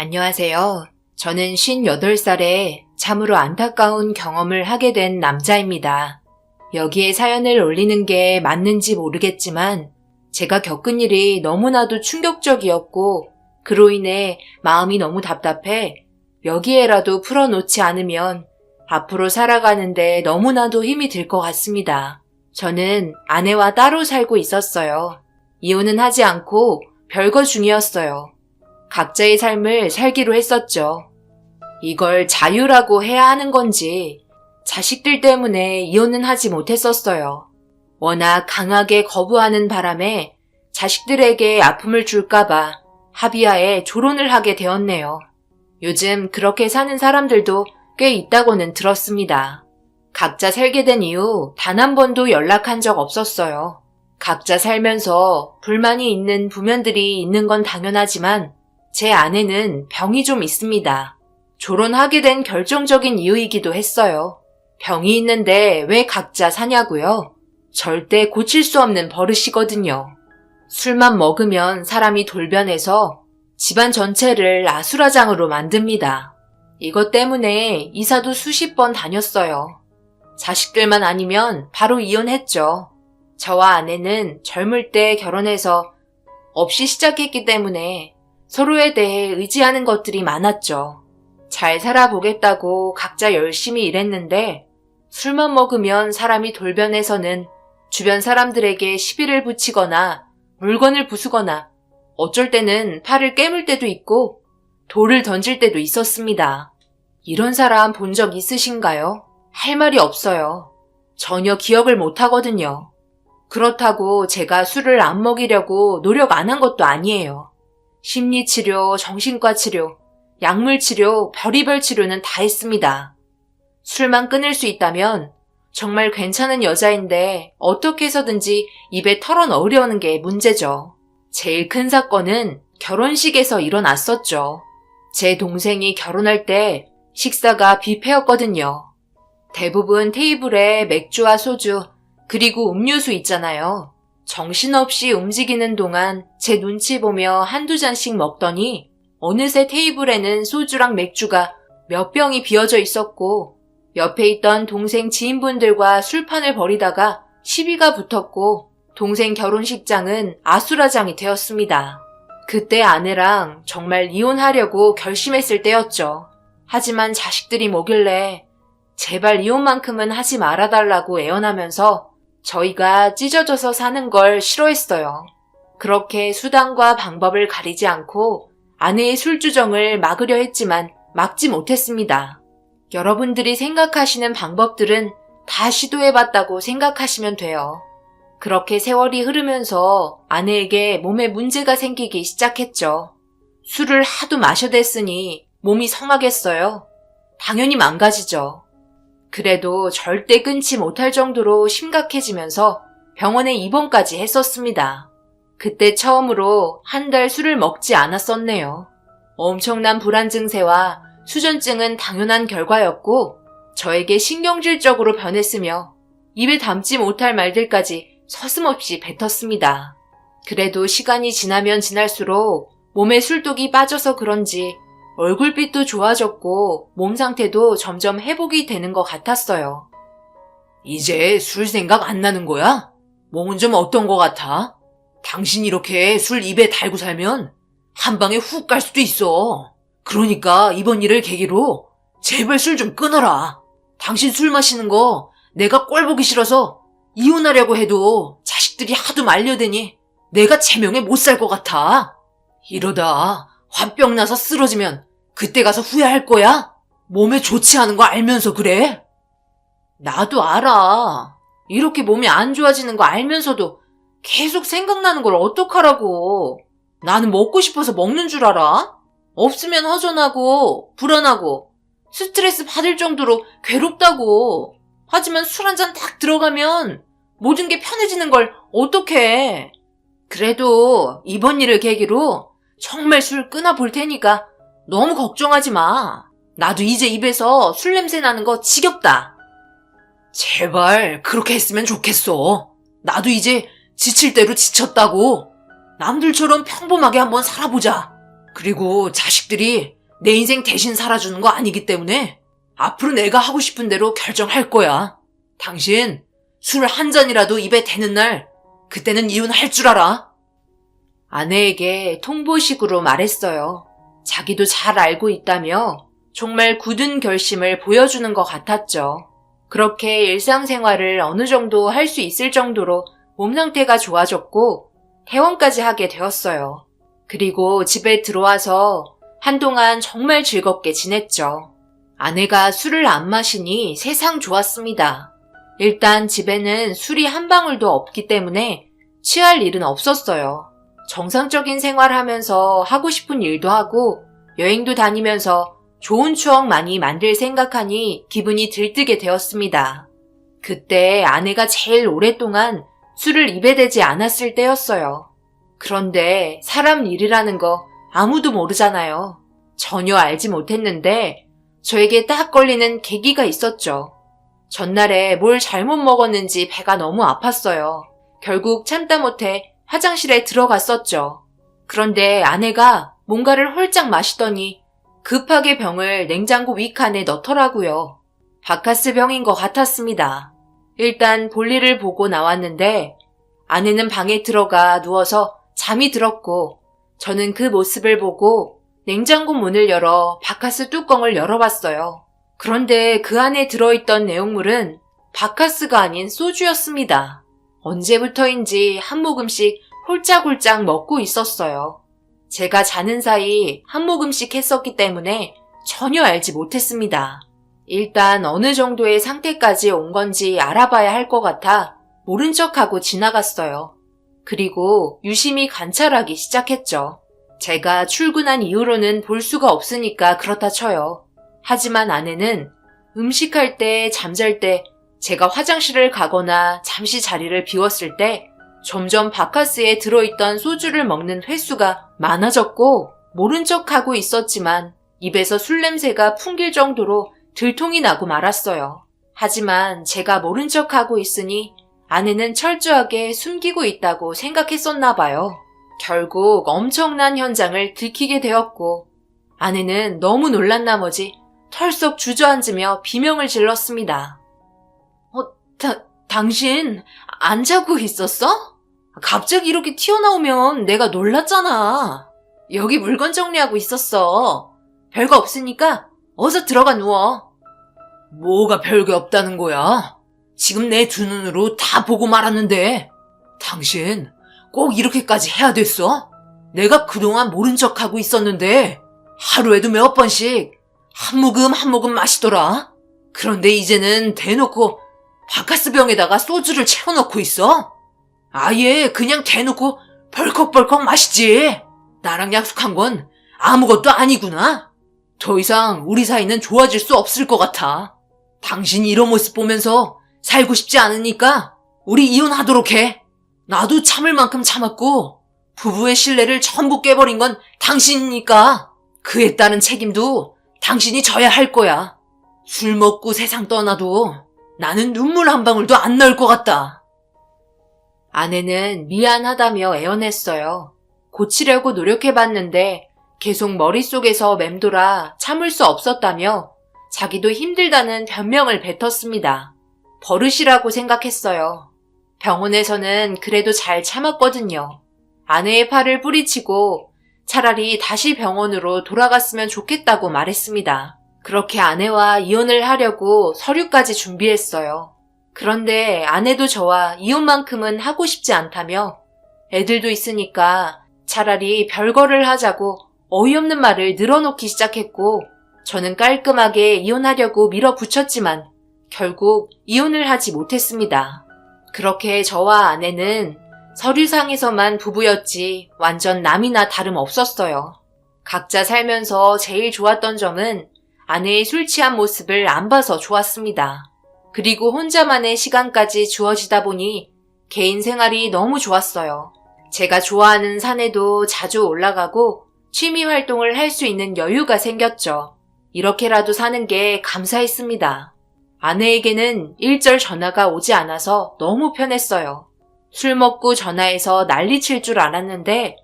안녕하세요. 저는 58살에 참으로 안타까운 경험을 하게 된 남자입니다. 여기에 사연을 올리는 게 맞는지 모르겠지만 제가 겪은 일이 너무나도 충격적이었고 그로 인해 마음이 너무 답답해 여기에라도 풀어놓지 않으면 앞으로 살아가는데 너무나도 힘이 들 것 같습니다. 저는 아내와 따로 살고 있었어요. 이혼은 하지 않고 별거 중이었어요. 각자의 삶을 살기로 했었죠. 이걸 자유라고 해야 하는 건지 자식들 때문에 이혼은 하지 못했었어요. 워낙 강하게 거부하는 바람에 자식들에게 아픔을 줄까봐 합의하에 조론을 하게 되었네요. 요즘 그렇게 사는 사람들도 꽤 있다고는 들었습니다. 각자 살게 된 이후 단 한 번도 연락한 적 없었어요. 각자 살면서 불만이 있는 부면들이 있는 건 당연하지만 제 아내는 병이 좀 있습니다. 조론하게 된 결정적인 이유이기도 했어요. 병이 있는데 왜 각자 사냐고요? 절대 고칠 수 없는 버릇이거든요. 술만 먹으면 사람이 돌변해서 집안 전체를 아수라장으로 만듭니다. 이것 때문에 이사도 수십 번 다녔어요. 자식들만 아니면 바로 이혼했죠. 저와 아내는 젊을 때 결혼해서 없이 시작했기 때문에 서로에 대해 의지하는 것들이 많았죠. 잘 살아보겠다고 각자 열심히 일했는데 술만 먹으면 사람이 돌변해서는 주변 사람들에게 시비를 붙이거나 물건을 부수거나 어쩔 때는 팔을 깨물 때도 있고 돌을 던질 때도 있었습니다. 이런 사람 본 적 있으신가요? 할 말이 없어요. 전혀 기억을 못 하거든요. 그렇다고 제가 술을 안 먹이려고 노력 안 한 것도 아니에요. 심리치료, 정신과 치료, 약물 치료, 별의별 치료는 다 했습니다. 술만 끊을 수 있다면 정말 괜찮은 여자인데 어떻게 해서든지 입에 털어넣으려는 게 문제죠. 제일 큰 사건은 결혼식에서 일어났었죠. 제 동생이 결혼할 때 식사가 뷔페였거든요. 대부분 테이블에 맥주와 소주, 그리고 음료수 있잖아요. 정신없이 움직이는 동안 제 눈치 보며 한두 잔씩 먹더니 어느새 테이블에는 소주랑 맥주가 몇 병이 비어져 있었고 옆에 있던 동생 지인분들과 술판을 벌이다가 시비가 붙었고 동생 결혼식장은 아수라장이 되었습니다. 그때 아내랑 정말 이혼하려고 결심했을 때였죠. 하지만 자식들이 뭐길래 제발 이혼만큼은 하지 말아달라고 애원하면서 저희가 찢어져서 사는 걸 싫어했어요. 그렇게 수단과 방법을 가리지 않고 아내의 술주정을 막으려 했지만 막지 못했습니다. 여러분들이 생각하시는 방법들은 다 시도해봤다고 생각하시면 돼요. 그렇게 세월이 흐르면서 아내에게 몸에 문제가 생기기 시작했죠. 술을 하도 마셔댔으니 몸이 성하겠어요? 당연히 망가지죠. 그래도 절대 끊지 못할 정도로 심각해지면서 병원에 입원까지 했었습니다. 그때 처음으로 한 달 술을 먹지 않았었네요. 엄청난 불안 증세와 수전증은 당연한 결과였고 저에게 신경질적으로 변했으며 입에 담지 못할 말들까지 서슴없이 뱉었습니다. 그래도 시간이 지나면 지날수록 몸에 술독이 빠져서 그런지 얼굴빛도 좋아졌고 몸 상태도 점점 회복이 되는 것 같았어요. 이제 술 생각 안 나는 거야? 몸은 좀 어떤 것 같아? 당신 이렇게 술 입에 달고 살면 한 방에 훅 갈 수도 있어. 그러니까 이번 일을 계기로 제발 술 좀 끊어라. 당신 술 마시는 거 내가 꼴 보기 싫어서 이혼하려고 해도 자식들이 하도 말려대니 내가 제명에 못 살 것 같아. 이러다 화병 나서 쓰러지면 그때 가서 후회할 거야? 몸에 좋지 않은 거 알면서 그래? 나도 알아. 이렇게 몸이 안 좋아지는 거 알면서도 계속 생각나는 걸 어떡하라고. 나는 먹고 싶어서 먹는 줄 알아? 없으면 허전하고 불안하고 스트레스 받을 정도로 괴롭다고. 하지만 술 한 잔 딱 들어가면 모든 게 편해지는 걸 어떡해. 그래도 이번 일을 계기로 정말 술 끊어볼 테니까 너무 걱정하지 마. 나도 이제 입에서 술 냄새 나는 거 지겹다. 제발 그렇게 했으면 좋겠어. 나도 이제 지칠 대로 지쳤다고. 남들처럼 평범하게 한번 살아보자. 그리고 자식들이 내 인생 대신 살아주는 거 아니기 때문에 앞으로 내가 하고 싶은 대로 결정할 거야. 당신 술 한 잔이라도 입에 대는 날 그때는 이혼할 줄 알아. 아내에게 통보식으로 말했어요. 자기도 잘 알고 있다며 정말 굳은 결심을 보여주는 것 같았죠. 그렇게 일상생활을 어느 정도 할 수 있을 정도로 몸 상태가 좋아졌고 퇴원까지 하게 되었어요. 그리고 집에 들어와서 한동안 정말 즐겁게 지냈죠. 아내가 술을 안 마시니 세상 좋았습니다. 일단 집에는 술이 한 방울도 없기 때문에 취할 일은 없었어요. 정상적인 생활하면서 하고 싶은 일도 하고 여행도 다니면서 좋은 추억 많이 만들 생각하니 기분이 들뜨게 되었습니다. 그때 아내가 제일 오랫동안 술을 입에 대지 않았을 때였어요. 그런데 사람 일이라는 거 아무도 모르잖아요. 전혀 알지 못했는데 저에게 딱 걸리는 계기가 있었죠. 전날에 뭘 잘못 먹었는지 배가 너무 아팠어요. 결국 참다 못해 화장실에 들어갔었죠. 그런데 아내가 뭔가를 홀짝 마시더니 급하게 병을 냉장고 윗칸에 넣더라고요. 바카스 병인 것 같았습니다. 일단 볼일을 보고 나왔는데 아내는 방에 들어가 누워서 잠이 들었고 저는 그 모습을 보고 냉장고 문을 열어 바카스 뚜껑을 열어봤어요. 그런데 그 안에 들어있던 내용물은 바카스가 아닌 소주였습니다. 언제부터인지 한 모금씩 홀짝홀짝 먹고 있었어요. 제가 자는 사이 한 모금씩 했었기 때문에 전혀 알지 못했습니다. 일단 어느 정도의 상태까지 온 건지 알아봐야 할 것 같아 모른 척하고 지나갔어요. 그리고 유심히 관찰하기 시작했죠. 제가 출근한 이후로는 볼 수가 없으니까 그렇다 쳐요. 하지만 아내는 음식할 때, 잠잘 때, 제가 화장실을 가거나 잠시 자리를 비웠을 때 점점 바카스에 들어있던 소주를 먹는 횟수가 많아졌고 모른 척하고 있었지만 입에서 술 냄새가 풍길 정도로 들통이 나고 말았어요. 하지만 제가 모른 척하고 있으니 아내는 철저하게 숨기고 있다고 생각했었나 봐요. 결국 엄청난 현장을 들키게 되었고 아내는 너무 놀란 나머지 털썩 주저앉으며 비명을 질렀습니다. 당신 안 자고 있었어? 갑자기 이렇게 튀어나오면 내가 놀랐잖아. 여기 물건 정리하고 있었어. 별거 없으니까 어서 들어가 누워. 뭐가 별게 없다는 거야? 지금 내 두 눈으로 다 보고 말았는데 당신 꼭 이렇게까지 해야 됐어? 내가 그동안 모른 척하고 있었는데 하루에도 몇 번씩 한 모금 마시더라. 그런데 이제는 대놓고 바카스 병에다가 소주를 채워넣고 있어? 아예 그냥 대놓고 벌컥벌컥 마시지. 나랑 약속한 건 아무것도 아니구나. 더 이상 우리 사이는 좋아질 수 없을 것 같아. 당신 이런 모습 보면서 살고 싶지 않으니까 우리 이혼하도록 해. 나도 참을 만큼 참았고 부부의 신뢰를 전부 깨버린 건 당신이니까 그에 따른 책임도 당신이 져야 할 거야. 술 먹고 세상 떠나도 나는 눈물 한 방울도 안 나올 것 같다. 아내는 미안하다며 애원했어요. 고치려고 노력해봤는데 계속 머릿속에서 맴돌아 참을 수 없었다며 자기도 힘들다는 변명을 뱉었습니다. 버릇이라고 생각했어요. 병원에서는 그래도 잘 참았거든요. 아내의 팔을 뿌리치고 차라리 다시 병원으로 돌아갔으면 좋겠다고 말했습니다. 그렇게 아내와 이혼을 하려고 서류까지 준비했어요. 그런데 아내도 저와 이혼만큼은 하고 싶지 않다며 애들도 있으니까 차라리 별거를 하자고 어이없는 말을 늘어놓기 시작했고 저는 깔끔하게 이혼하려고 밀어붙였지만 결국 이혼을 하지 못했습니다. 그렇게 저와 아내는 서류상에서만 부부였지 완전 남이나 다름없었어요. 각자 살면서 제일 좋았던 점은 아내의 술 취한 모습을 안 봐서 좋았습니다. 그리고 혼자만의 시간까지 주어지다 보니 개인 생활이 너무 좋았어요. 제가 좋아하는 산에도 자주 올라가고 취미 활동을 할 수 있는 여유가 생겼죠. 이렇게라도 사는 게 감사했습니다. 아내에게는 일절 전화가 오지 않아서 너무 편했어요. 술 먹고 전화해서 난리칠 줄 알았는데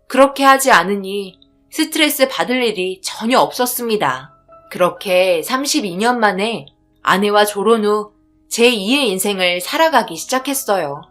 그렇게 하지 않으니 스트레스 받을 일이 전혀 없었습니다. 그렇게 32년 만에 아내와 졸혼 후 제2의 인생을 살아가기 시작했어요.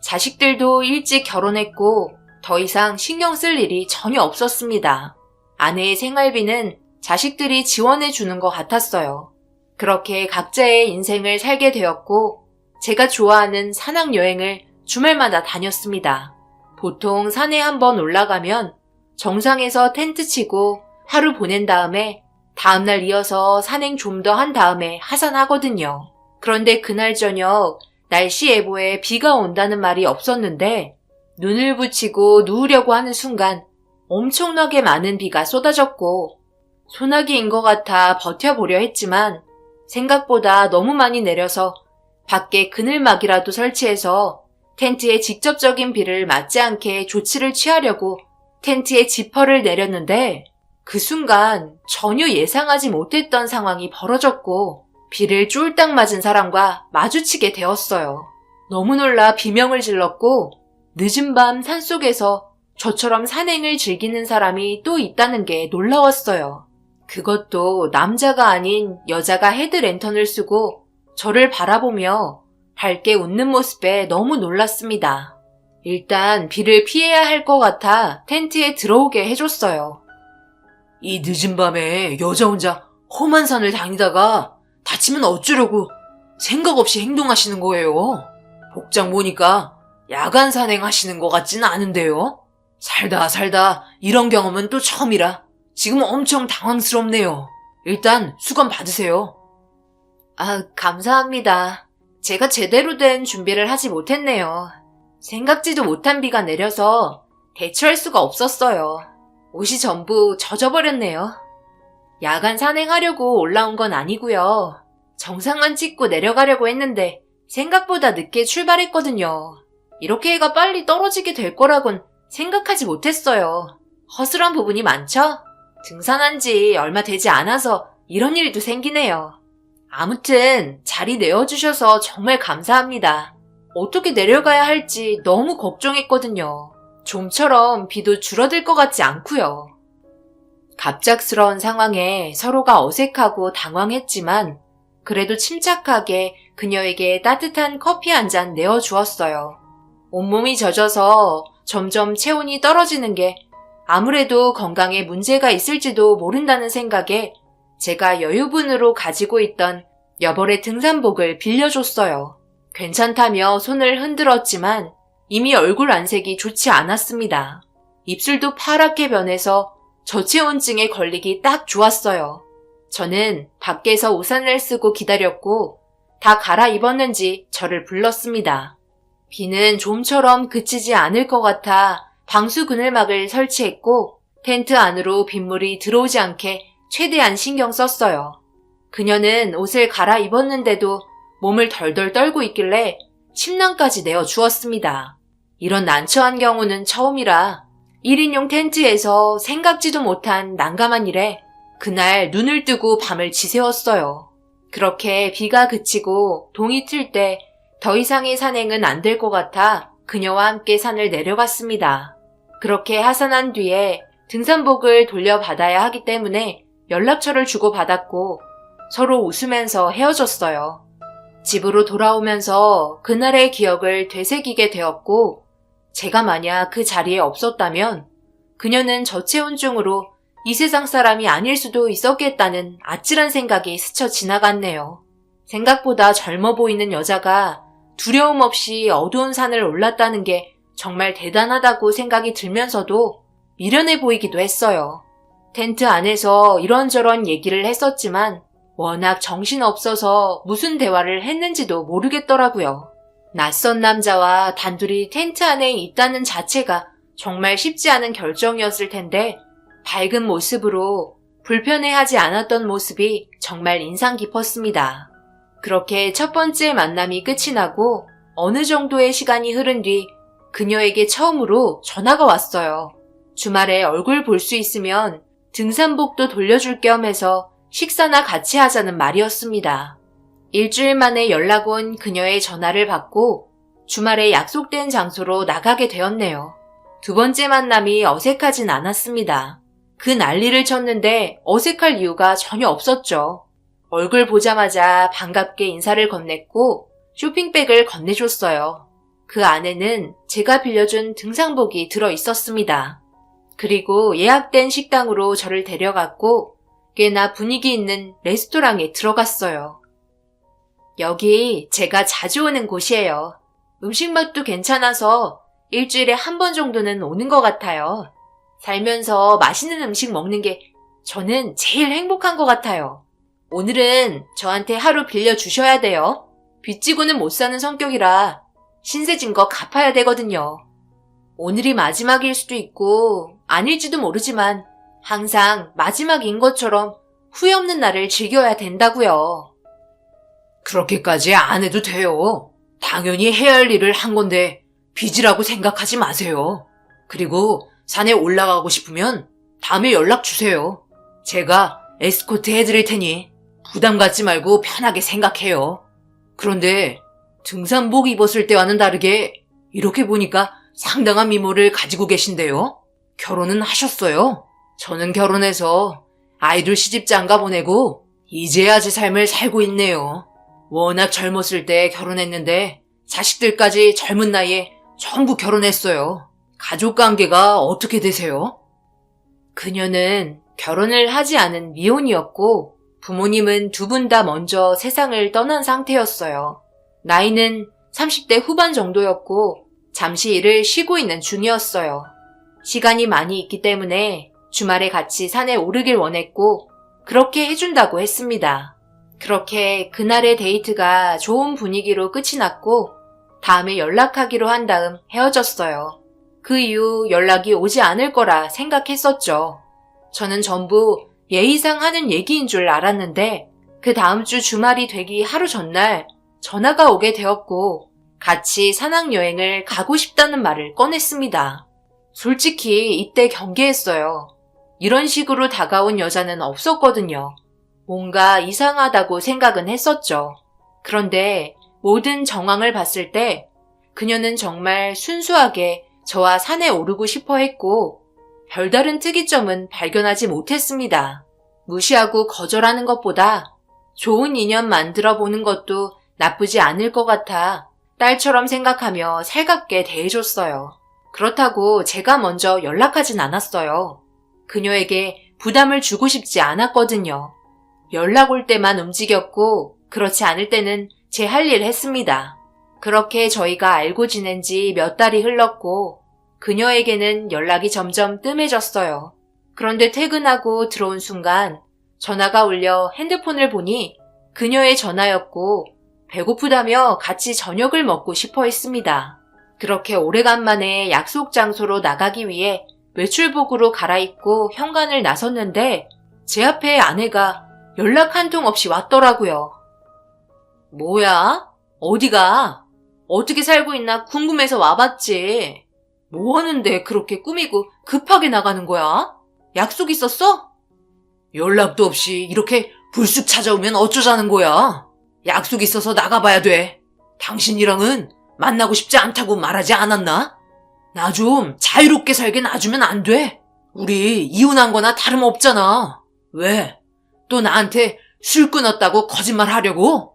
자식들도 일찍 결혼했고 더 이상 신경 쓸 일이 전혀 없었습니다. 아내의 생활비는 자식들이 지원해 주는 것 같았어요. 그렇게 각자의 인생을 살게 되었고 제가 좋아하는 산악여행을 주말마다 다녔습니다. 보통 산에 한번 올라가면 정상에서 텐트 치고 하루 보낸 다음에 다음날 이어서 산행 좀 더 한 다음에 하산하거든요. 그런데 그날 저녁 날씨 예보에 비가 온다는 말이 없었는데 눈을 붙이고 누우려고 하는 순간 엄청나게 많은 비가 쏟아졌고 소나기인 것 같아 버텨보려 했지만 생각보다 너무 많이 내려서 밖에 그늘막이라도 설치해서 텐트에 직접적인 비를 맞지 않게 조치를 취하려고 텐트에 지퍼를 내렸는데 그 순간 전혀 예상하지 못했던 상황이 벌어졌고 비를 쫄딱 맞은 사람과 마주치게 되었어요. 너무 놀라 비명을 질렀고 늦은 밤 산속에서 저처럼 산행을 즐기는 사람이 또 있다는 게 놀라웠어요. 그것도 남자가 아닌 여자가 헤드랜턴을 쓰고 저를 바라보며 밝게 웃는 모습에 너무 놀랐습니다. 일단 비를 피해야 할 것 같아 텐트에 들어오게 해줬어요. 이 늦은 밤에 여자 혼자 험한 산을 다니다가 다치면 어쩌려고 생각 없이 행동하시는 거예요. 복장 보니까 야간 산행하시는 것 같지는 않은데요. 살다 이런 경험은 또 처음이라 지금 엄청 당황스럽네요. 일단 수건 받으세요. 감사합니다. 제가 제대로 된 준비를 하지 못했네요. 생각지도 못한 비가 내려서 대처할 수가 없었어요. 옷이 전부 젖어버렸네요. 야간 산행하려고 올라온 건 아니고요. 정상만 찍고 내려가려고 했는데 생각보다 늦게 출발했거든요. 이렇게 해가 빨리 떨어지게 될 거라곤 생각하지 못했어요. 허술한 부분이 많죠? 등산한 지 얼마 되지 않아서 이런 일도 생기네요. 아무튼 자리 내어주셔서 정말 감사합니다. 어떻게 내려가야 할지 너무 걱정했거든요. 좀처럼 비도 줄어들 것 같지 않고요. 갑작스러운 상황에 서로가 어색하고 당황했지만 그래도 침착하게 그녀에게 따뜻한 커피 한 잔 내어주었어요. 온몸이 젖어서 점점 체온이 떨어지는 게 아무래도 건강에 문제가 있을지도 모른다는 생각에 제가 여유분으로 가지고 있던 여벌의 등산복을 빌려줬어요. 괜찮다며 손을 흔들었지만 이미 얼굴 안색이 좋지 않았습니다. 입술도 파랗게 변해서 저체온증에 걸리기 딱 좋았어요. 저는 밖에서 우산을 쓰고 기다렸고 다 갈아입었는지 저를 불렀습니다. 비는 좀처럼 그치지 않을 것 같아 방수 그늘막을 설치했고 텐트 안으로 빗물이 들어오지 않게 최대한 신경 썼어요. 그녀는 옷을 갈아입었는데도 몸을 덜덜 떨고 있길래 침낭까지 내어주었습니다. 이런 난처한 경우는 처음이라 1인용 텐트에서 생각지도 못한 난감한 일에 그날 눈을 뜨고 밤을 지새웠어요. 그렇게 비가 그치고 동이 틀 때 더 이상의 산행은 안 될 것 같아 그녀와 함께 산을 내려갔습니다. 그렇게 하산한 뒤에 등산복을 돌려받아야 하기 때문에 연락처를 주고받았고 서로 웃으면서 헤어졌어요. 집으로 돌아오면서 그날의 기억을 되새기게 되었고 제가 만약 그 자리에 없었다면 그녀는 저체온증으로 이 세상 사람이 아닐 수도 있었겠다는 아찔한 생각이 스쳐 지나갔네요. 생각보다 젊어 보이는 여자가 두려움 없이 어두운 산을 올랐다는 게 정말 대단하다고 생각이 들면서도 미련해 보이기도 했어요. 텐트 안에서 이런저런 얘기를 했었지만 워낙 정신없어서 무슨 대화를 했는지도 모르겠더라고요. 낯선 남자와 단둘이 텐트 안에 있다는 자체가 정말 쉽지 않은 결정이었을 텐데 밝은 모습으로 불편해하지 않았던 모습이 정말 인상 깊었습니다. 그렇게 첫 번째 만남이 끝이 나고 어느 정도의 시간이 흐른 뒤 그녀에게 처음으로 전화가 왔어요. 주말에 얼굴 볼 수 있으면 등산복도 돌려줄 겸 해서 식사나 같이 하자는 말이었습니다. 일주일 만에 연락 온 그녀의 전화를 받고 주말에 약속된 장소로 나가게 되었네요. 두 번째 만남이 어색하진 않았습니다. 그 난리를 쳤는데 어색할 이유가 전혀 없었죠. 얼굴 보자마자 반갑게 인사를 건넸고 쇼핑백을 건네줬어요. 그 안에는 제가 빌려준 등산복이 들어 있었습니다. 그리고 예약된 식당으로 저를 데려갔고 꽤나 분위기 있는 레스토랑에 들어갔어요. 여기 제가 자주 오는 곳이에요. 음식 맛도 괜찮아서 일주일에 한 번 정도는 오는 것 같아요. 살면서 맛있는 음식 먹는 게 저는 제일 행복한 것 같아요. 오늘은 저한테 하루 빌려주셔야 돼요. 빚지고는 못 사는 성격이라 신세진 거 갚아야 되거든요. 오늘이 마지막일 수도 있고 아닐지도 모르지만 항상 마지막인 것처럼 후회 없는 날을 즐겨야 된다고요. 그렇게까지 안 해도 돼요. 당연히 해야 할 일을 한 건데 빚이라고 생각하지 마세요. 그리고 산에 올라가고 싶으면 다음에 연락 주세요. 제가 에스코트 해드릴 테니 부담 갖지 말고 편하게 생각해요. 그런데 등산복 입었을 때와는 다르게 이렇게 보니까 상당한 미모를 가지고 계신데요. 결혼은 하셨어요? 저는 결혼해서 아이들 시집장가 보내고 이제야 제 삶을 살고 있네요. 워낙 젊었을 때 결혼했는데 자식들까지 젊은 나이에 전부 결혼했어요. 가족관계가 어떻게 되세요? 그녀는 결혼을 하지 않은 미혼이었고 부모님은 두 분 다 먼저 세상을 떠난 상태였어요. 나이는 30대 후반 정도였고 잠시 일을 쉬고 있는 중이었어요. 시간이 많이 있기 때문에 주말에 같이 산에 오르길 원했고 그렇게 해준다고 했습니다. 그렇게 그날의 데이트가 좋은 분위기로 끝이 났고 다음에 연락하기로 한 다음 헤어졌어요. 그 이후 연락이 오지 않을 거라 생각했었죠. 저는 전부 예의상 하는 얘기인 줄 알았는데 그 다음 주 주말이 되기 하루 전날 전화가 오게 되었고 같이 산악여행을 가고 싶다는 말을 꺼냈습니다. 솔직히 이때 경계했어요. 이런 식으로 다가온 여자는 없었거든요. 뭔가 이상하다고 생각은 했었죠. 그런데 모든 정황을 봤을 때 그녀는 정말 순수하게 저와 산에 오르고 싶어 했고 별다른 특이점은 발견하지 못했습니다. 무시하고 거절하는 것보다 좋은 인연 만들어 보는 것도 나쁘지 않을 것 같아 딸처럼 생각하며 살갑게 대해줬어요. 그렇다고 제가 먼저 연락하진 않았어요. 그녀에게 부담을 주고 싶지 않았거든요. 연락 올 때만 움직였고 그렇지 않을 때는 제 할 일 했습니다. 그렇게 저희가 알고 지낸 지 몇 달이 흘렀고 그녀에게는 연락이 점점 뜸해졌어요. 그런데 퇴근하고 들어온 순간 전화가 울려 핸드폰을 보니 그녀의 전화였고 배고프다며 같이 저녁을 먹고 싶어 했습니다. 그렇게 오래간만에 약속 장소로 나가기 위해 외출복으로 갈아입고 현관을 나섰는데 제 앞에 아내가 연락 한 통 없이 왔더라고요. 뭐야? 어디가? 어떻게 살고 있나 궁금해서 와봤지. 뭐 하는데 그렇게 꾸미고 급하게 나가는 거야? 약속 있었어? 연락도 없이 이렇게 불쑥 찾아오면 어쩌자는 거야? 약속 있어서 나가봐야 돼. 당신이랑은 만나고 싶지 않다고 말하지 않았나? 나 좀 자유롭게 살게 놔주면 안 돼? 우리 이혼한 거나 다름없잖아. 왜? 또 나한테 술 끊었다고 거짓말 하려고?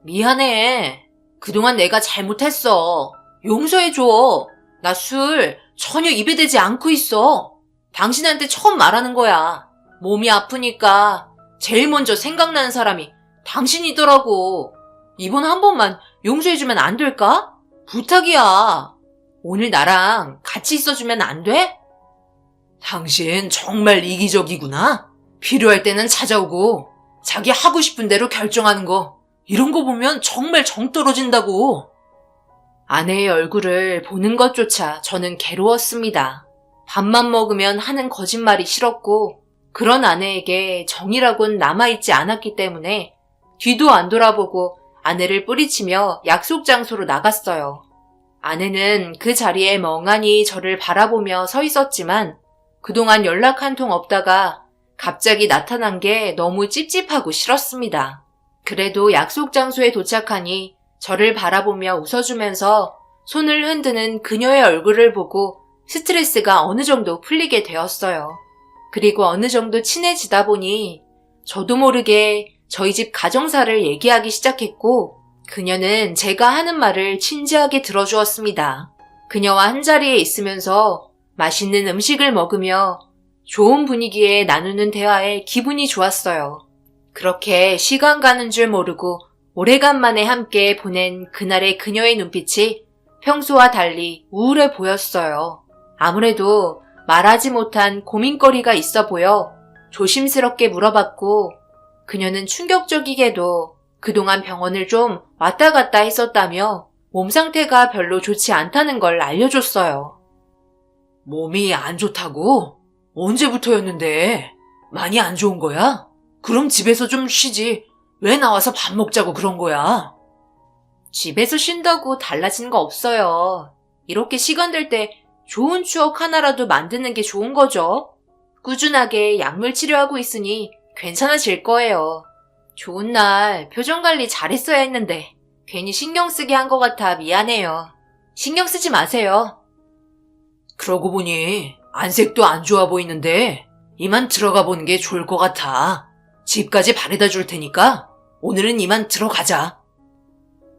미안해. 그동안 내가 잘못했어. 용서해줘. 나 술 전혀 입에 대지 않고 있어. 당신한테 처음 말하는 거야. 몸이 아프니까 제일 먼저 생각나는 사람이 당신이더라고. 이번 한 번만 용서해주면 안 될까? 부탁이야. 오늘 나랑 같이 있어주면 안 돼? 당신 정말 이기적이구나. 필요할 때는 찾아오고 자기 하고 싶은 대로 결정하는 거. 이런 거 보면 정말 정 떨어진다고. 아내의 얼굴을 보는 것조차 저는 괴로웠습니다. 밥만 먹으면 하는 거짓말이 싫었고 그런 아내에게 정이라곤 남아있지 않았기 때문에 뒤도 안 돌아보고 아내를 뿌리치며 약속 장소로 나갔어요. 아내는 그 자리에 멍하니 저를 바라보며 서 있었지만 그동안 연락 한 통 없다가 갑자기 나타난 게 너무 찝찝하고 싫었습니다. 그래도 약속 장소에 도착하니 저를 바라보며 웃어주면서 손을 흔드는 그녀의 얼굴을 보고 스트레스가 어느 정도 풀리게 되었어요. 그리고 어느 정도 친해지다 보니 저도 모르게 저희 집 가정사를 얘기하기 시작했고 그녀는 제가 하는 말을 진지하게 들어주었습니다. 그녀와 한자리에 있으면서 맛있는 음식을 먹으며 좋은 분위기에 나누는 대화에 기분이 좋았어요. 그렇게 시간 가는 줄 모르고 오래간만에 함께 보낸 그날의 그녀의 눈빛이 평소와 달리 우울해 보였어요. 아무래도 말하지 못한 고민거리가 있어 보여 조심스럽게 물어봤고 그녀는 충격적이게도 그동안 병원을 좀 왔다 갔다 했었다며 몸 상태가 별로 좋지 않다는 걸 알려줬어요. 몸이 안 좋다고? 언제부터였는데? 많이 안 좋은 거야? 그럼 집에서 좀 쉬지. 왜 나와서 밥 먹자고 그런 거야? 집에서 쉰다고 달라진 거 없어요. 이렇게 시간 될 때 좋은 추억 하나라도 만드는 게 좋은 거죠. 꾸준하게 약물 치료하고 있으니 괜찮아질 거예요. 좋은 날 표정 관리 잘했어야 했는데 괜히 신경 쓰게 한 것 같아 미안해요. 신경 쓰지 마세요. 그러고 보니 안색도 안 좋아 보이는데 이만 들어가 보는 게 좋을 것 같아. 집까지 바래다 줄 테니까 오늘은 이만 들어가자.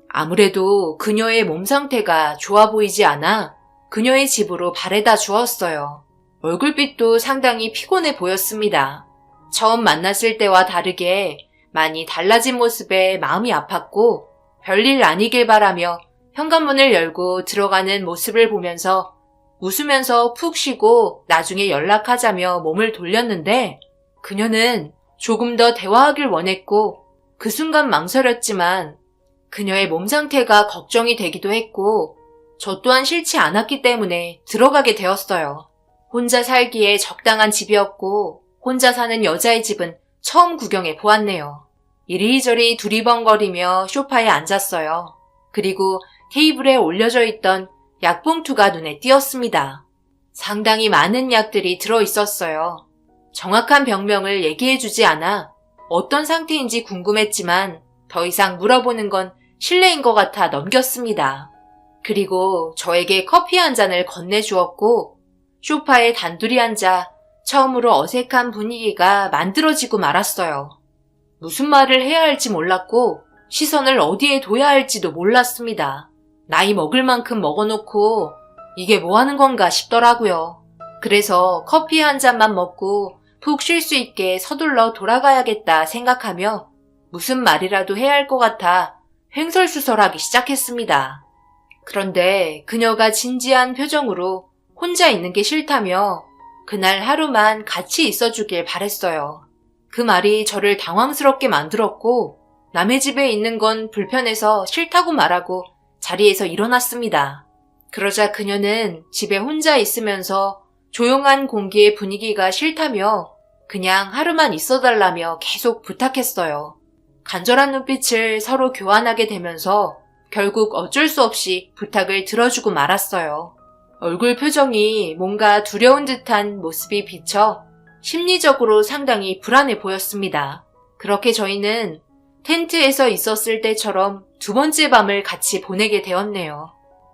아무래도 그녀의 몸 상태가 좋아 보이지 않아 그녀의 집으로 바래다 주었어요. 얼굴빛도 상당히 피곤해 보였습니다. 처음 만났을 때와 다르게 많이 달라진 모습에 마음이 아팠고 별일 아니길 바라며 현관문을 열고 들어가는 모습을 보면서 웃으면서 푹 쉬고 나중에 연락하자며 몸을 돌렸는데 그녀는 조금 더 대화하길 원했고 그 순간 망설였지만 그녀의 몸 상태가 걱정이 되기도 했고 저 또한 싫지 않았기 때문에 들어가게 되었어요. 혼자 살기에 적당한 집이었고 혼자 사는 여자의 집은 처음 구경해 보았네요. 이리저리 두리번거리며 소파에 앉았어요. 그리고 테이블에 올려져 있던 약봉투가 눈에 띄었습니다. 상당히 많은 약들이 들어있었어요. 정확한 병명을 얘기해주지 않아 어떤 상태인지 궁금했지만 더 이상 물어보는 건 실례인 것 같아 넘겼습니다. 그리고 저에게 커피 한 잔을 건네주었고 소파에 단둘이 앉아 처음으로 어색한 분위기가 만들어지고 말았어요. 무슨 말을 해야 할지 몰랐고 시선을 어디에 둬야 할지도 몰랐습니다. 나이 먹을 만큼 먹어놓고 이게 뭐 하는 건가 싶더라고요. 그래서 커피 한 잔만 먹고 푹 쉴 수 있게 서둘러 돌아가야겠다 생각하며 무슨 말이라도 해야 할 것 같아 횡설수설하기 시작했습니다. 그런데 그녀가 진지한 표정으로 혼자 있는 게 싫다며 그날 하루만 같이 있어주길 바랬어요. 그 말이 저를 당황스럽게 만들었고 남의 집에 있는 건 불편해서 싫다고 말하고 자리에서 일어났습니다. 그러자 그녀는 집에 혼자 있으면서 조용한 공기의 분위기가 싫다며 그냥 하루만 있어달라며 계속 부탁했어요. 간절한 눈빛을 서로 교환하게 되면서 결국 어쩔 수 없이 부탁을 들어주고 말았어요. 얼굴 표정이 뭔가 두려운 듯한 모습이 비쳐 심리적으로 상당히 불안해 보였습니다. 그렇게 저희는 텐트에서 있었을 때처럼 두 번째 밤을 같이 보내게 되었네요.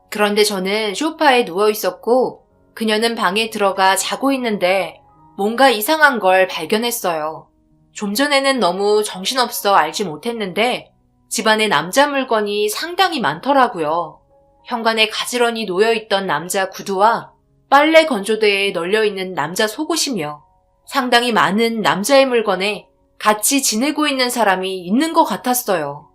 그런데 저는 소파에 누워 있었고 그녀는 방에 들어가 자고 있는데 뭔가 이상한 걸 발견했어요. 좀 전에는 너무 정신없어 알지 못했는데 집안에 남자 물건이 상당히 많더라고요. 현관에 가지런히 놓여있던 남자 구두와 빨래 건조대에 널려있는 남자 속옷이며 상당히 많은 남자의 물건에 같이 지내고 있는 사람이 있는 것 같았어요.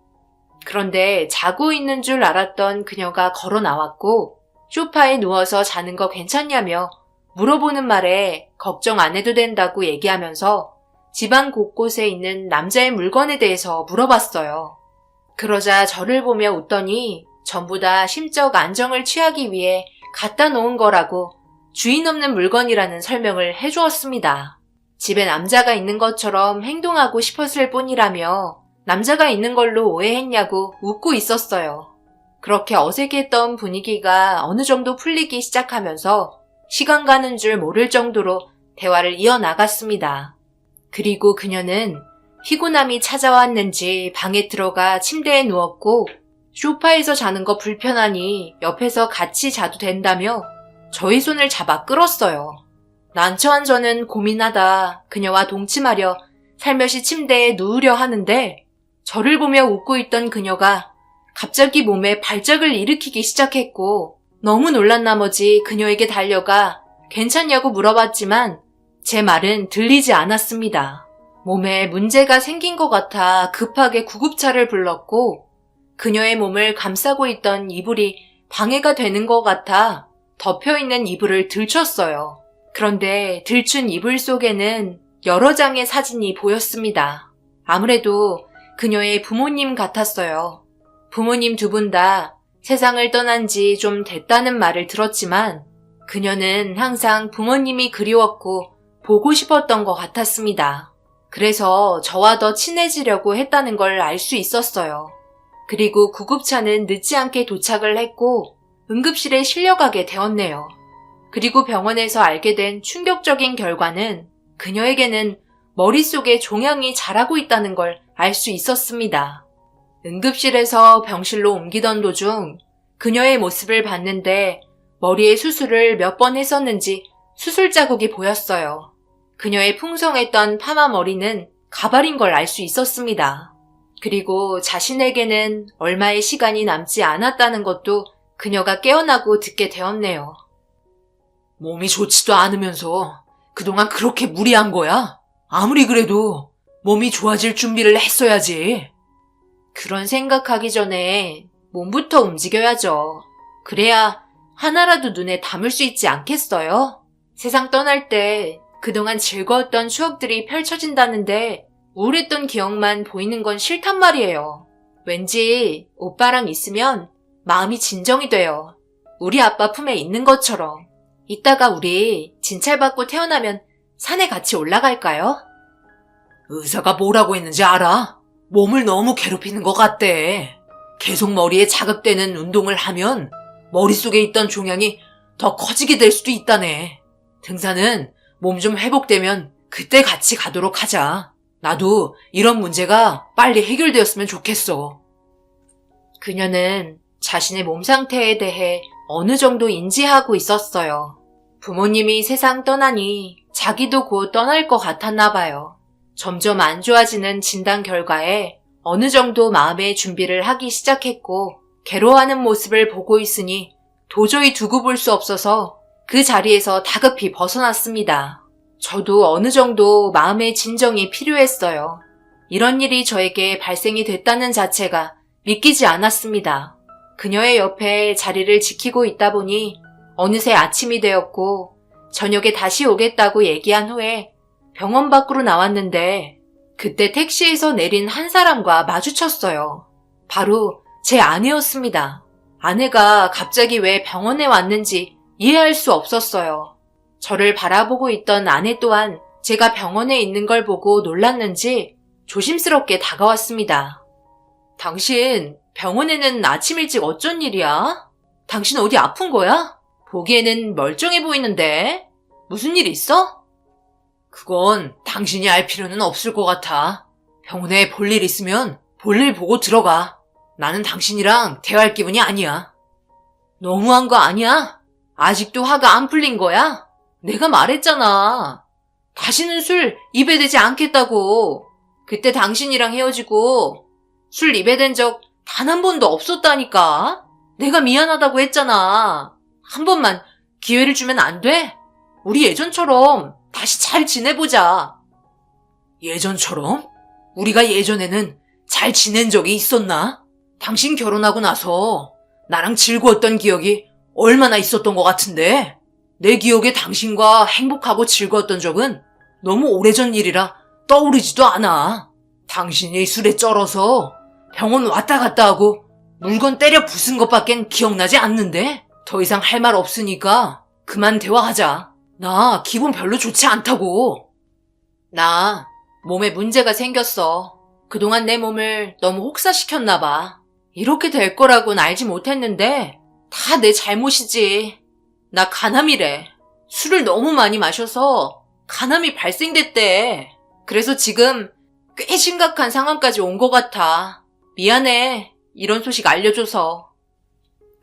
그런데 자고 있는 줄 알았던 그녀가 걸어 나왔고 소파에 누워서 자는 거 괜찮냐며 물어보는 말에 걱정 안 해도 된다고 얘기하면서 집안 곳곳에 있는 남자의 물건에 대해서 물어봤어요. 그러자 저를 보며 웃더니 전부 다 심적 안정을 취하기 위해 갖다 놓은 거라고 주인 없는 물건이라는 설명을 해주었습니다. 집에 남자가 있는 것처럼 행동하고 싶었을 뿐이라며 남자가 있는 걸로 오해했냐고 웃고 있었어요. 그렇게 어색했던 분위기가 어느 정도 풀리기 시작하면서 시간 가는 줄 모를 정도로 대화를 이어나갔습니다. 그리고 그녀는 피곤함이 찾아왔는지 방에 들어가 침대에 누웠고 소파에서 자는 거 불편하니 옆에서 같이 자도 된다며 저희 손을 잡아 끌었어요. 난처한 저는 고민하다 그녀와 동침하려 살며시 침대에 누우려 하는데 저를 보며 웃고 있던 그녀가 갑자기 몸에 발작을 일으키기 시작했고 너무 놀란 나머지 그녀에게 달려가 괜찮냐고 물어봤지만 제 말은 들리지 않았습니다. 몸에 문제가 생긴 것 같아 급하게 구급차를 불렀고 그녀의 몸을 감싸고 있던 이불이 방해가 되는 것 같아 덮여있는 이불을 들췄어요. 그런데 들춘 이불 속에는 여러 장의 사진이 보였습니다. 아무래도 그녀의 부모님 같았어요. 부모님 두 분 다 세상을 떠난 지 좀 됐다는 말을 들었지만 그녀는 항상 부모님이 그리웠고 보고 싶었던 것 같았습니다. 그래서 저와 더 친해지려고 했다는 걸 알 수 있었어요. 그리고 구급차는 늦지 않게 도착을 했고 응급실에 실려가게 되었네요. 그리고 병원에서 알게 된 충격적인 결과는 그녀에게는 머릿속에 종양이 자라고 있다는 걸 알 수 있었습니다. 응급실에서 병실로 옮기던 도중 그녀의 모습을 봤는데 머리에 수술을 몇 번 했었는지 수술 자국이 보였어요. 그녀의 풍성했던 파마 머리는 가발인 걸 알 수 있었습니다. 그리고 자신에게는 얼마의 시간이 남지 않았다는 것도 그녀가 깨어나고 듣게 되었네요. 몸이 좋지도 않으면서 그동안 그렇게 무리한 거야? 아무리 그래도 몸이 좋아질 준비를 했어야지. 그런 생각하기 전에 몸부터 움직여야죠. 그래야 하나라도 눈에 담을 수 있지 않겠어요? 세상 떠날 때 그동안 즐거웠던 추억들이 펼쳐진다는데 우울했던 기억만 보이는 건 싫단 말이에요. 왠지 오빠랑 있으면 마음이 진정이 돼요. 우리 아빠 품에 있는 것처럼. 이따가 우리 진찰받고 태어나면 산에 같이 올라갈까요? 의사가 뭐라고 했는지 알아? 몸을 너무 괴롭히는 것 같대. 계속 머리에 자극되는 운동을 하면 머릿속에 있던 종양이 더 커지게 될 수도 있다네. 등산은 몸 좀 회복되면 그때 같이 가도록 하자. 나도 이런 문제가 빨리 해결되었으면 좋겠어. 그녀는 자신의 몸 상태에 대해 어느 정도 인지하고 있었어요. 부모님이 세상 떠나니 자기도 곧 떠날 것 같았나 봐요. 점점 안 좋아지는 진단 결과에 어느 정도 마음의 준비를 하기 시작했고 괴로워하는 모습을 보고 있으니 도저히 두고 볼 수 없어서 그 자리에서 다급히 벗어났습니다. 저도 어느 정도 마음의 진정이 필요했어요. 이런 일이 저에게 발생이 됐다는 자체가 믿기지 않았습니다. 그녀의 옆에 자리를 지키고 있다 보니 어느새 아침이 되었고 저녁에 다시 오겠다고 얘기한 후에 병원 밖으로 나왔는데 그때 택시에서 내린 한 사람과 마주쳤어요. 바로 제 아내였습니다. 아내가 갑자기 왜 병원에 왔는지 이해할 수 없었어요. 저를 바라보고 있던 아내 또한 제가 병원에 있는 걸 보고 놀랐는지 조심스럽게 다가왔습니다. 당신 병원에는 아침 일찍 어쩐 일이야? 당신 어디 아픈 거야? 보기에는 멀쩡해 보이는데 무슨 일 있어? 그건 당신이 알 필요는 없을 것 같아. 병원에 볼 일 있으면 볼일 보고 들어가. 나는 당신이랑 대화할 기분이 아니야. 너무한 거 아니야? 아직도 화가 안 풀린 거야? 내가 말했잖아. 다시는 술 입에 대지 않겠다고. 그때 당신이랑 헤어지고 술 입에 댄 적 단 한 번도 없었다니까. 내가 미안하다고 했잖아. 한 번만 기회를 주면 안 돼? 우리 예전처럼 다시 잘 지내보자. 예전처럼? 우리가 예전에는 잘 지낸 적이 있었나? 당신 결혼하고 나서 나랑 즐거웠던 기억이 얼마나 있었던 것 같은데 내 기억에 당신과 행복하고 즐거웠던 적은 너무 오래전 일이라 떠오르지도 않아. 당신이 술에 쩔어서 병원 왔다 갔다 하고 물건 때려 부순 것밖엔 기억나지 않는데 더 이상 할 말 없으니까 그만 대화하자. 나 기분 별로 좋지 않다고. 나 몸에 문제가 생겼어. 그동안 내 몸을 너무 혹사시켰나 봐. 이렇게 될 거라고는 알지 못했는데 다 내 잘못이지. 나 간암이래. 술을 너무 많이 마셔서 간암이 발생됐대. 그래서 지금 꽤 심각한 상황까지 온 것 같아. 미안해. 이런 소식 알려줘서.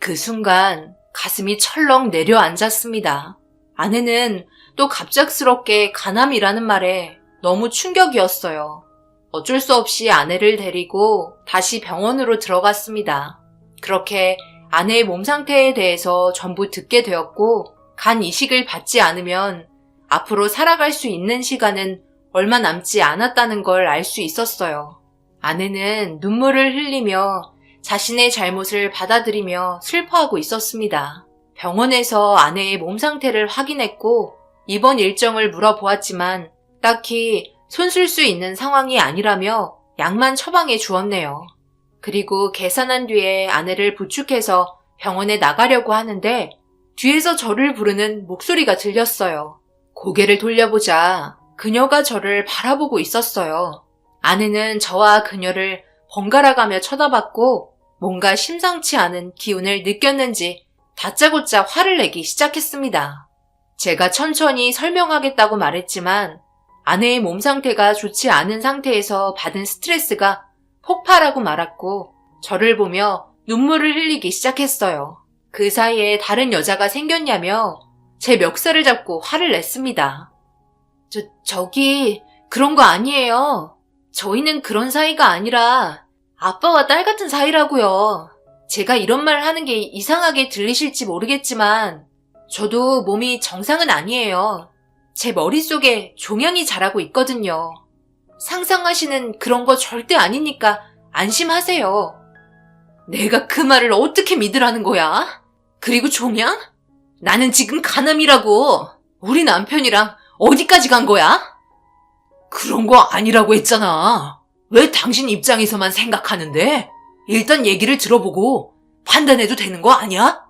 그 순간 가슴이 철렁 내려앉았습니다. 아내는 또 갑작스럽게 간암이라는 말에 너무 충격이었어요. 어쩔 수 없이 아내를 데리고 다시 병원으로 들어갔습니다. 그렇게 아내의 몸 상태에 대해서 전부 듣게 되었고, 간 이식을 받지 않으면 앞으로 살아갈 수 있는 시간은 얼마 남지 않았다는 걸 알 수 있었어요. 아내는 눈물을 흘리며 자신의 잘못을 받아들이며 슬퍼하고 있었습니다. 병원에서 아내의 몸 상태를 확인했고 입원 일정을 물어보았지만 딱히 손쓸 수 있는 상황이 아니라며 약만 처방해 주었네요. 그리고 계산한 뒤에 아내를 부축해서 병원에 나가려고 하는데 뒤에서 저를 부르는 목소리가 들렸어요. 고개를 돌려보자 그녀가 저를 바라보고 있었어요. 아내는 저와 그녀를 번갈아가며 쳐다봤고 뭔가 심상치 않은 기운을 느꼈는지 다짜고짜 화를 내기 시작했습니다. 제가 천천히 설명하겠다고 말했지만 아내의 몸 상태가 좋지 않은 상태에서 받은 스트레스가 폭발하고 말았고 저를 보며 눈물을 흘리기 시작했어요. 그 사이에 다른 여자가 생겼냐며 제 멱살을 잡고 화를 냈습니다. 저기 그런 거 아니에요. 저희는 그런 사이가 아니라 아빠와 딸 같은 사이라고요. 제가 이런 말 하는 게 이상하게 들리실지 모르겠지만 저도 몸이 정상은 아니에요. 제 머릿속에 종양이 자라고 있거든요. 상상하시는 그런 거 절대 아니니까 안심하세요. 내가 그 말을 어떻게 믿으라는 거야? 그리고 종양? 나는 지금 간암이라고. 우리 남편이랑 어디까지 간 거야? 그런 거 아니라고 했잖아. 왜 당신 입장에서만 생각하는데? 일단 얘기를 들어보고 판단해도 되는 거 아니야?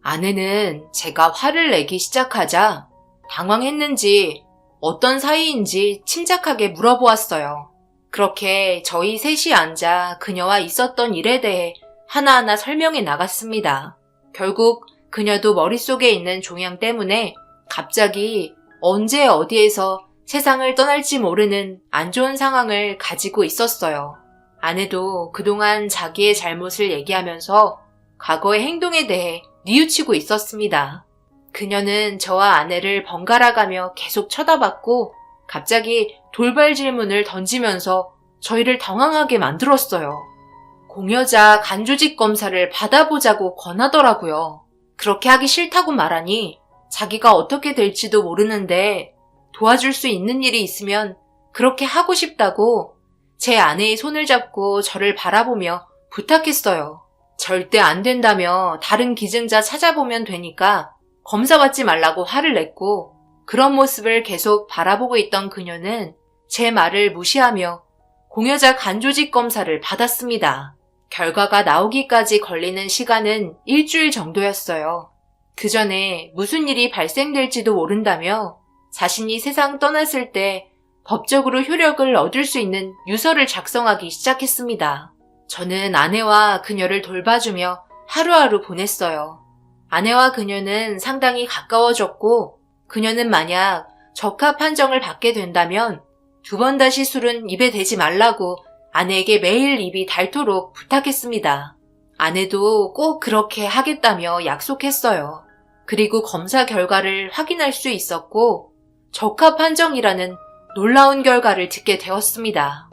아내는 제가 화를 내기 시작하자 당황했는지 어떤 사이인지 침착하게 물어보았어요. 그렇게 저희 셋이 앉아 그녀와 있었던 일에 대해 하나하나 설명해 나갔습니다. 결국 그녀도 머릿속에 있는 종양 때문에 갑자기 언제 어디에서 세상을 떠날지 모르는 안 좋은 상황을 가지고 있었어요. 아내도 그동안 자기의 잘못을 얘기하면서 과거의 행동에 대해 뉘우치고 있었습니다. 그녀는 저와 아내를 번갈아가며 계속 쳐다봤고 갑자기 돌발 질문을 던지면서 저희를 당황하게 만들었어요. 공여자 간조직 검사를 받아보자고 권하더라고요. 그렇게 하기 싫다고 말하니 자기가 어떻게 될지도 모르는데 도와줄 수 있는 일이 있으면 그렇게 하고 싶다고 제 아내의 손을 잡고 저를 바라보며 부탁했어요. 절대 안 된다며 다른 기증자 찾아보면 되니까 검사 받지 말라고 화를 냈고 그런 모습을 계속 바라보고 있던 그녀는 제 말을 무시하며 공여자 간조직 검사를 받았습니다. 결과가 나오기까지 걸리는 시간은 일주일 정도였어요. 그 전에 무슨 일이 발생될지도 모른다며 자신이 세상 떠났을 때 법적으로 효력을 얻을 수 있는 유서를 작성하기 시작했습니다. 저는 아내와 그녀를 돌봐주며 하루하루 보냈어요. 아내와 그녀는 상당히 가까워졌고 그녀는 만약 적합 판정을 받게 된다면 2번 다시 술은 입에 대지 말라고 아내에게 매일 입이 닳도록 부탁했습니다. 아내도 꼭 그렇게 하겠다며 약속했어요. 그리고 검사 결과를 확인할 수 있었고 적합 판정이라는 놀라운 결과를 듣게 되었습니다.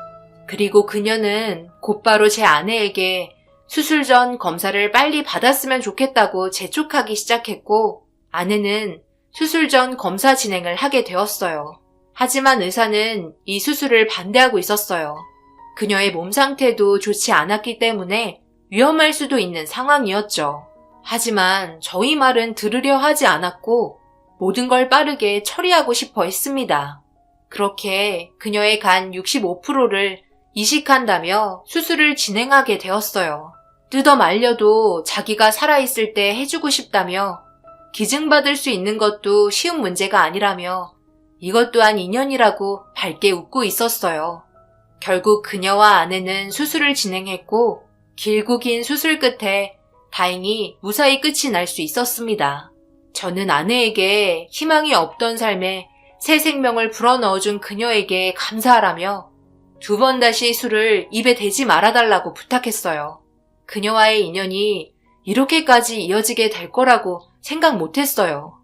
그리고 그녀는 곧바로 제 아내에게 수술 전 검사를 빨리 받았으면 좋겠다고 재촉하기 시작했고 아내는 수술 전 검사 진행을 하게 되었어요. 하지만 의사는 이 수술을 반대하고 있었어요. 그녀의 몸 상태도 좋지 않았기 때문에 위험할 수도 있는 상황이었죠. 하지만 저희 말은 들으려 하지 않았고 모든 걸 빠르게 처리하고 싶어 했습니다. 그렇게 그녀의 간 65%를 이식한다며 수술을 진행하게 되었어요. 뜯어 말려도 자기가 살아있을 때 해주고 싶다며 기증받을 수 있는 것도 쉬운 문제가 아니라며 이것 또한 인연이라고 밝게 웃고 있었어요. 결국 그녀와 아내는 수술을 진행했고 길고 긴 수술 끝에 다행히 무사히 끝이 날 수 있었습니다. 저는 아내에게 희망이 없던 삶에 새 생명을 불어넣어준 그녀에게 감사하라며 2번 다시 술을 입에 대지 말아달라고 부탁했어요. 그녀와의 인연이 이렇게까지 이어지게 될 거라고 생각 못했어요.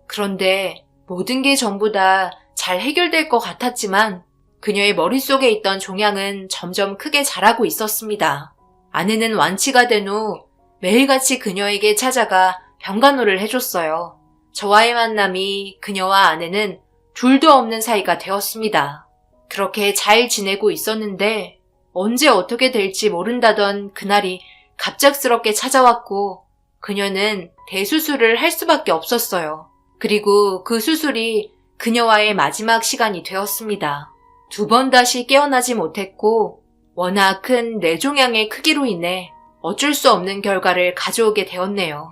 그런데 모든 게 전부 다 잘 해결될 것 같았지만 그녀의 머릿속에 있던 종양은 점점 크게 자라고 있었습니다. 아내는 완치가 된 후 매일같이 그녀에게 찾아가 병간호를 해줬어요. 저와의 만남이 그녀와 아내는 둘도 없는 사이가 되었습니다. 그렇게 잘 지내고 있었는데 언제 어떻게 될지 모른다던 그날이 갑작스럽게 찾아왔고 그녀는 대수술을 할 수밖에 없었어요. 그리고 그 수술이 그녀와의 마지막 시간이 되었습니다. 2번 다시 깨어나지 못했고 워낙 큰 뇌종양의 크기로 인해 어쩔 수 없는 결과를 가져오게 되었네요.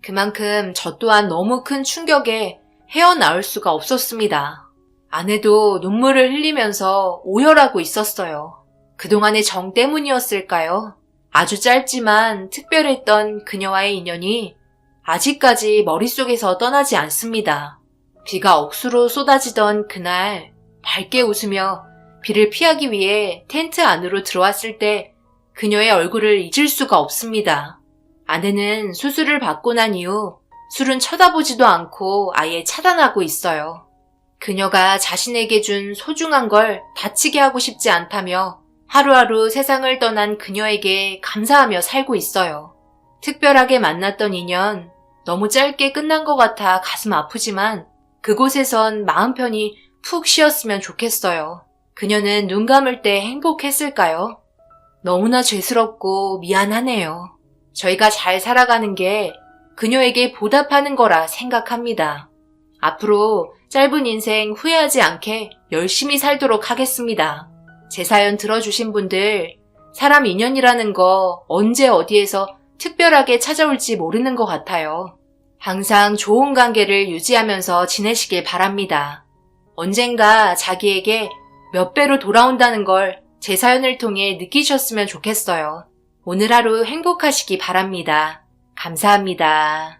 그만큼 저 또한 너무 큰 충격에 헤어나올 수가 없었습니다. 아내도 눈물을 흘리면서 오열하고 있었어요. 그동안의 정 때문이었을까요? 아주 짧지만 특별했던 그녀와의 인연이 아직까지 머릿속에서 떠나지 않습니다. 비가 억수로 쏟아지던 그날 밝게 웃으며 비를 피하기 위해 텐트 안으로 들어왔을 때 그녀의 얼굴을 잊을 수가 없습니다. 아내는 수술을 받고 난 이후 술은 쳐다보지도 않고 아예 차단하고 있어요. 그녀가 자신에게 준 소중한 걸 다치게 하고 싶지 않다며 하루하루 세상을 떠난 그녀에게 감사하며 살고 있어요. 특별하게 만났던 인연, 너무 짧게 끝난 것 같아 가슴 아프지만 그곳에선 마음 편히 푹 쉬었으면 좋겠어요. 그녀는 눈 감을 때 행복했을까요? 너무나 죄스럽고 미안하네요. 저희가 잘 살아가는 게 그녀에게 보답하는 거라 생각합니다. 앞으로 짧은 인생 후회하지 않게 열심히 살도록 하겠습니다. 제 사연 들어주신 분들, 사람 인연이라는 거 언제 어디에서 특별하게 찾아올지 모르는 것 같아요. 항상 좋은 관계를 유지하면서 지내시길 바랍니다. 언젠가 자기에게 몇 배로 돌아온다는 걸 제 사연을 통해 느끼셨으면 좋겠어요. 오늘 하루 행복하시기 바랍니다. 감사합니다.